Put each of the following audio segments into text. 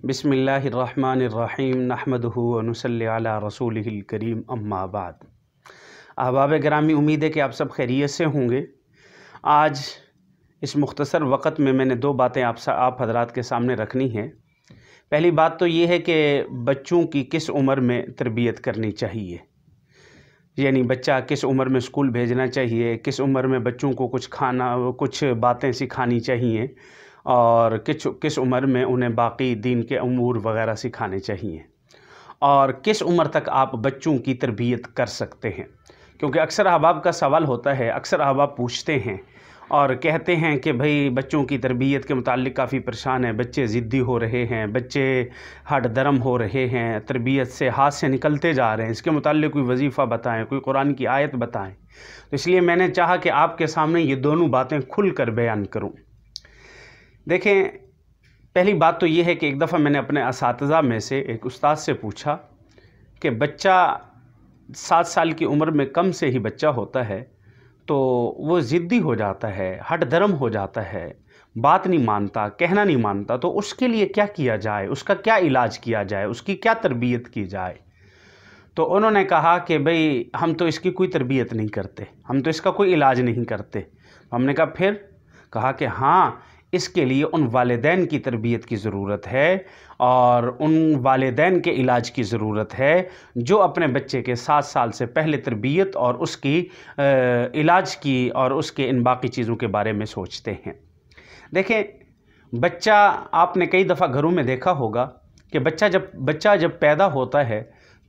बिस्मिल्लाहिर्रहमानिर्रहीम नहमदुहु व नुसल्ली अला रसूलिहिल करीम अम्मा बाद। अहबाब गिरामी, उम्मीद है कि आप सब खैरियत से होंगे। आज इस मुख्तसर वक़्त में मैंने दो बातें आप हज़रात के सामने रखनी हैं। पहली बात तो ये है कि बच्चों की किस उम्र में तरबियत करनी चाहिए, यानी बच्चा किस उम्र में स्कूल भेजना चाहिए, किस उम्र में बच्चों को कुछ बातें सिखानी चाहिए और किस उम्र में उन्हें बाकी दीन के अमूर वग़ैरह सिखाने चाहिए, और किस उम्र तक आप बच्चों की तरबियत कर सकते हैं। क्योंकि अक्सर अहबाब का सवाल होता है, अक्सर अहबाब पूछते हैं और कहते हैं कि भाई बच्चों की तरबियत के मुताल्लिक़ काफ़ी परेशान है, बच्चे ज़िद्दी हो रहे हैं, बच्चे हट दरम हो रहे हैं, तरबियत से हाथ से निकलते जा रहे हैं, इसके मुताल्लिक़ कोई वजीफ़ा बताएं, कोई कुरान की आयत बताएं। तो इसलिए मैंने चाहा कि आपके सामने ये दोनों बातें खुल कर बयान करूँ। देखें, पहली बात तो ये है कि एक दफ़ा मैंने अपने असातिज़ा में से एक उस्ताद से पूछा कि बच्चा 7 साल की उम्र में कम से ही बच्चा होता है तो वो ज़िद्दी हो जाता है, हट धर्म हो जाता है, बात नहीं मानता, कहना नहीं मानता, तो उसके लिए क्या किया जाए, उसका क्या इलाज किया जाए, उसकी क्या तरबियत की जाए। तो उन्होंने कहा कि भाई हम तो इसकी कोई तरबियत नहीं करते, हम तो इसका कोई इलाज नहीं करते। हमने कहा फिर? कहा कि हाँ, इसके लिए उन वालिदैन की तरबियत की ज़रूरत है और उन वालिदैन के इलाज की ज़रूरत है जो अपने बच्चे के 7 साल से पहले तरबियत और उसकी इलाज की और उसके इन बाकी चीज़ों के बारे में सोचते हैं। देखें, बच्चा, आपने कई दफ़ा घरों में देखा होगा कि बच्चा जब पैदा होता है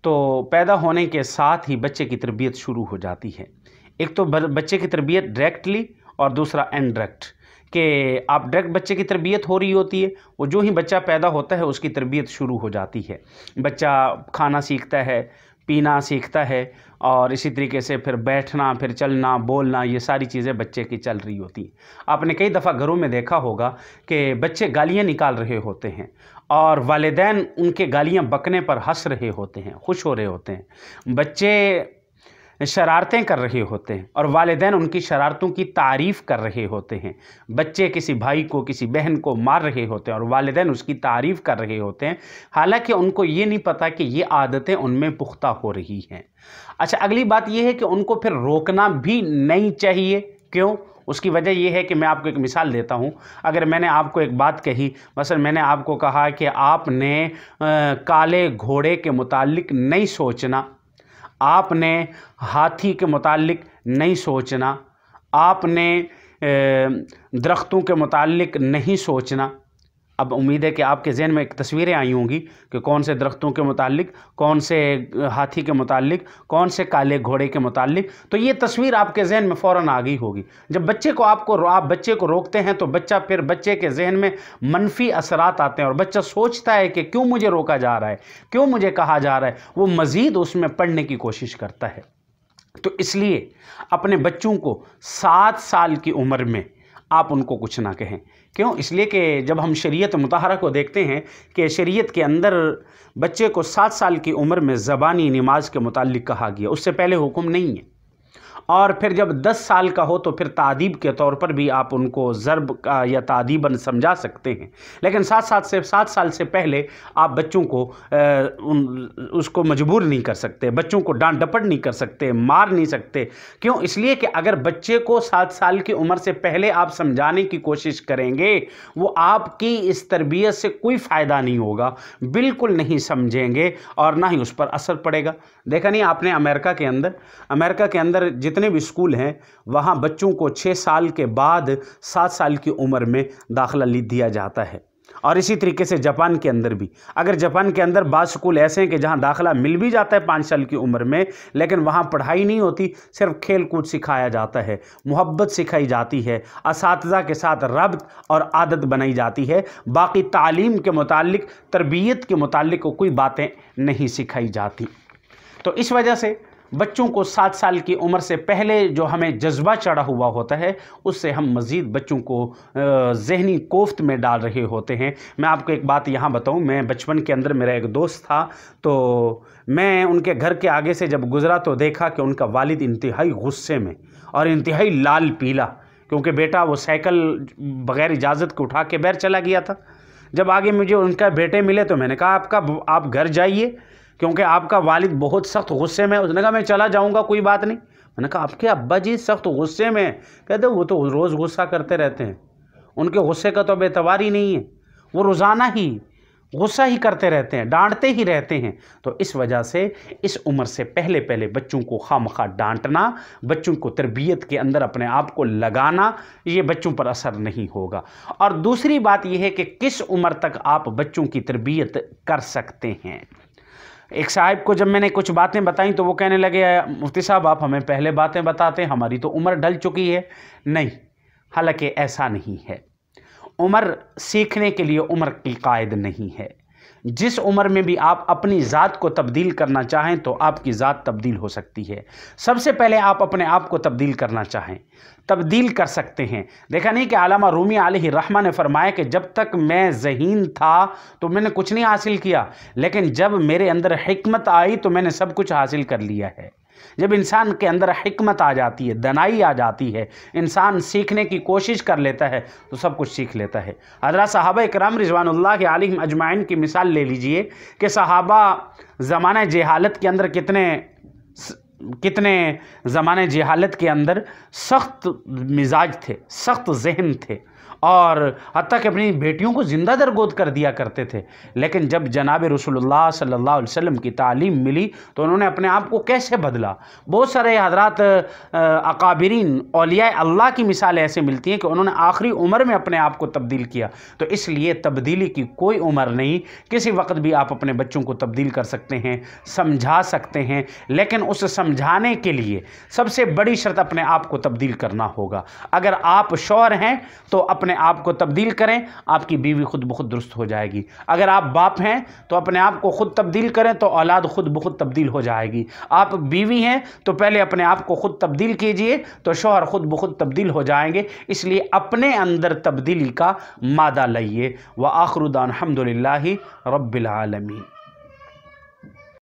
तो पैदा होने के साथ ही बच्चे की तरबियत शुरू हो जाती है। एक तो बच्चे की तरबियत डायरेक्टली और दूसरा इनडायरेक्ट, कि आप डायरेक्ट बच्चे की तरबियत हो रही होती है, वो जो ही बच्चा पैदा होता है उसकी तरबियत शुरू हो जाती है। बच्चा खाना सीखता है, पीना सीखता है और इसी तरीके से फिर बैठना, फिर चलना, बोलना, ये सारी चीज़ें बच्चे की चल रही होती हैं। आपने कई दफ़ा घरों में देखा होगा कि बच्चे गालियाँ निकाल रहे होते हैं और वालिदैन उनके गालियाँ बकने पर हंस रहे होते हैं, खुश हो रहे होते हैं। बच्चे शरारतें कर रहे होते हैं और वालिदैन उनकी शरारतों की तारीफ़ कर रहे होते हैं। बच्चे किसी भाई को, किसी बहन को मार रहे होते हैं और वालिदैन उसकी तारीफ़ कर रहे होते हैं, हालांकि उनको ये नहीं पता कि ये आदतें उनमें पुख्ता हो रही हैं। अच्छा, अगली बात ये है कि उनको फिर रोकना भी नहीं चाहिए। क्यों? उसकी वजह यह है कि मैं आपको एक मिसाल देता हूँ। अगर मैंने आपको एक बात कही, मसलन मैंने आपको कहा कि आपने काले घोड़े के मुताल्लिक़ नहीं सोचना, आपने हाथी के मुताल्लिक़ नहीं सोचना, आपने दरख्तों के मुताल्लिक़ नहीं सोचना। अब उम्मीद है कि आपके ज़हन में एक तस्वीरें आई होंगी कि कौन से दरख्तों के मुताल्लिक़, कौन से हाथी के मुताल्लिक़, कौन से काले घोड़े के मुताल्लिक़। तो ये तस्वीर आपके ज़हन में फ़ौरन आ गई होगी। जब आप बच्चे को रोकते हैं तो फिर बच्चे के ज़हन में मनफी असरात आते हैं और बच्चा सोचता है कि क्यों मुझे रोका जा रहा है, क्यों मुझे कहा जा रहा है, वो मज़ीद उसमें पढ़ने की कोशिश करता है। तो इसलिए अपने बच्चों को 7 साल की उम्र में आप उनको कुछ ना कहें। क्यों? इसलिए कि जब हम शरीयत मुतहरा को देखते हैं कि शरीयत के अंदर बच्चे को 7 साल की उम्र में ज़बानी नमाज के मुताल्लिक़ कहा गया, उससे पहले हुक्म नहीं है। और फिर जब 10 साल का हो तो फिर तादीब के तौर पर भी आप उनको ज़र्ब या तादीबन समझा सकते हैं, लेकिन 7 साल से पहले आप बच्चों को उसको मजबूर नहीं कर सकते, बच्चों को डांट डपट नहीं कर सकते, मार नहीं सकते। क्यों? इसलिए कि अगर बच्चे को 7 साल की उम्र से पहले आप समझाने की कोशिश करेंगे, वो आपकी इस तरबियत से कोई फ़ायदा नहीं होगा, बिल्कुल नहीं समझेंगे और ना ही उस पर असर पड़ेगा। देखा नहीं आपने, अमेरिका के अंदर जितने भी स्कूल हैं वहाँ बच्चों को 6 साल के बाद 7 साल की उम्र में दाखिला दिया जाता है। और इसी तरीके से जापान के अंदर भी, अगर जापान के अंदर बाद स्कूल ऐसे हैं कि जहाँ दाखिला मिल भी जाता है 5 साल की उम्र में, लेकिन वहाँ पढ़ाई नहीं होती, सिर्फ खेल कूद सिखाया जाता है, मोहब्बत सिखाई जाती है, असातिज़ा के साथ रब्त और आदत बनाई जाती है, बाकी तालीम के मुताल्लिक़, तरबियत के मुताल्लिक़ कोई बातें नहीं सिखाई जाती। तो इस वजह से बच्चों को 7 साल की उम्र से पहले जो हमें जज्बा चढ़ा हुआ होता है, उससे हम मज़ीद बच्चों को ज़हनी कोफ्त में डाल रहे होते हैं। मैं आपको एक बात यहाँ बताऊँ, मैं बचपन के अंदर, मेरा एक दोस्त था, तो मैं उनके घर के आगे से जब गुज़रा तो देखा कि उनका वालिद इंतहाई गुस्से में और इंतहाई लाल पीला, क्योंकि बेटा वो साइकिल बग़ैर इजाज़त के उठा के बाहर चला गया था। جب آگے مجھے ان کا بیٹے ملے تو میں نے کہا آپ گھر جائیے کیونکہ آپ کا والد بہت سخت غصے میں ہے۔ اس نے کہا میں چلا جاؤں گا، کوئی بات نہیں۔ میں نے کہا آپ کے ابا جی سخت غصے میں ہیں؟ کہتے وہ تو روز غصہ کرتے رہتے ہیں، ان کے غصے کا تو اب اعتبار ہی نہیں ہے، وہ روزانہ ہی غصہ ہی کرتے رہتے ہیں، ڈانٹتے ہی رہتے ہیں۔ تو اس وجہ سے اس عمر سے پہلے بچوں کو خواہ ڈانٹنا، بچوں کو تربیت کے اندر اپنے آپ کو لگانا، یہ بچوں پر اثر نہیں ہوگا۔ اور دوسری بات یہ ہے کہ کس عمر تک آپ بچوں کی تربیت کر سکتے ہیں۔ ایک صاحب کو جب میں نے کچھ باتیں بتائیں تو وہ کہنے لگے مفتی صاحب آپ ہمیں پہلے باتیں بتاتے ہیں، ہماری تو عمر ڈھل چکی ہے۔ نہیں، حالانکہ ایسا نہیں ہے۔ عمر سیکھنے کے لیے عمر کی قائد نہیں ہے۔ جس عمر میں بھی آپ اپنی ذات کو تبدیل کرنا چاہیں تو آپ کی ذات تبدیل ہو سکتی ہے۔ سب سے پہلے آپ اپنے آپ کو تبدیل کرنا چاہیں، تبدیل کر سکتے ہیں۔ دیکھا نہیں کہ علامہ رومی علیہ الرحمہ نے فرمایا کہ جب تک میں ذہین تھا تو میں نے کچھ نہیں حاصل کیا، لیکن جب میرے اندر حکمت آئی تو میں نے سب کچھ حاصل کر لیا ہے۔ جب انسان کے اندر حکمت آ جاتی ہے، دانائی آ جاتی ہے، انسان سیکھنے کی کوشش کر لیتا ہے تو سب کچھ سیکھ لیتا ہے۔ حضرات صحابہ کرام رضوان اللہ علیہم اجمعین کی مثال لے لیجئے کہ صحابہ زمانہ جہالت کے اندر کتنے زمانہ جہالت کے اندر سخت مزاج تھے، سخت ذہن تھے، اور حتیٰ کہ اپنی بیٹیوں کو زندہ درگود کر دیا کرتے تھے۔ لیکن جب جناب رسول اللہ صلی اللہ علیہ وسلم کی تعلیم ملی تو انہوں نے اپنے آپ کو کیسے بدلا۔ بہت سارے حضرات اکابرین اولیاء اللہ کی مثال ایسے ملتی ہیں کہ انہوں نے آخری عمر میں اپنے آپ کو تبدیل کیا۔ تو اس لیے تبدیلی کی کوئی عمر نہیں، کسی وقت بھی آپ اپنے بچوں کو تبدیل کر سکتے ہیں، سمجھا سکتے ہیں، لیکن اس سمجھانے کے لیے سب سے بڑی شرط اپنے آپ کو تبدیل کرنا ہوگا۔ اگر آپ شوہر ہیں تو اپنے آپ کو تبدیل کریں، آپ کی بیوی خود بخود درست ہو جائے گی۔ اگر آپ باپ ہیں تو اپنے آپ کو خود تبدیل کریں تو اولاد خود بخود تبدیل ہو جائے گی۔ آپ بیوی ہیں تو پہلے اپنے آپ کو خود تبدیل کیجئے تو شوہر خود بخود تبدیل ہو جائیں گے۔ اس لیے اپنے اندر تبدیلی کا مادہ لائیے۔ وآخر دعوانا الحمدللہ رب العالمین۔